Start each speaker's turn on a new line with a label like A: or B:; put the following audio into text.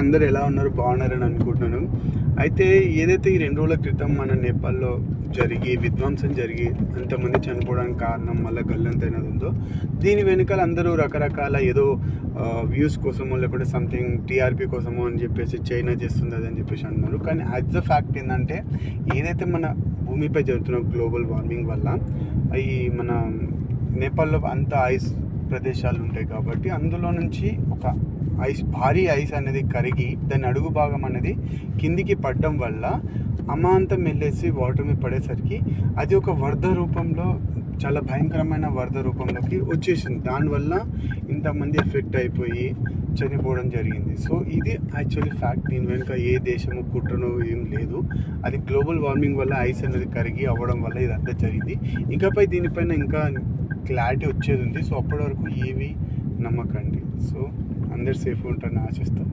A: అందరు ఎలా ఉన్నారు, బాగున్నారని అనుకుంటున్నాను. అయితే ఏదైతే ఈ 2 రోజుల క్రితం మన నేపాల్లో విధ్వంసం జరిగి అంతమంది చనిపోవడానికి కారణం మళ్ళీ గల్లంతైనది ఉందో, దీని వెనుకల అందరూ రకరకాల ఏదో వ్యూస్ కోసమో లేకపోతే సంథింగ్ టీఆర్పీ కోసమో అని చెప్పేసి చైనా చేస్తుంది అది అని చెప్పేసి అంటున్నారు. కానీ యాజ్ ద ఫ్యాక్ట్ ఏంటంటే, ఏదైతే మన భూమిపై జరుగుతున్న గ్లోబల్ వార్మింగ్ వల్ల ఈ మన నేపాల్లో అంత ఐస్ ప్రదేశాలు ఉంటాయి కాబట్టి అందులో నుంచి ఒక భారీ ఐస్ అనేది కరిగి దాని అడుగు భాగం అనేది కిందికి పడడం వల్ల అమాంతం వెళ్ళేసి వాటర్ మీద పడేసరికి అది ఒక వరద రూపంలో, చాలా భయంకరమైన వరద రూపంలోకి వచ్చేసింది. దానివల్ల ఇంతమంది ఎఫెక్ట్ అయిపోయి చనిపోవడం జరిగింది. సో ఇది యాక్చువల్లీ ఫ్యాక్ట్. దీని వెనుక ఏ దేశము కుట్రనో ఏం లేదు. అది గ్లోబల్ వార్మింగ్ వల్ల ఐస్ అనేది కరిగి అవ్వడం వల్ల ఇదంతా జరిగింది. ఇకపై దీనిపైన ఇంకా క్లారిటీ వచ్చేది ఉంది. సో అప్పటి వరకు ఏవి నమ్మకండి. సో అందరు సేఫ్గా ఉంటారని ఆశిస్తాం.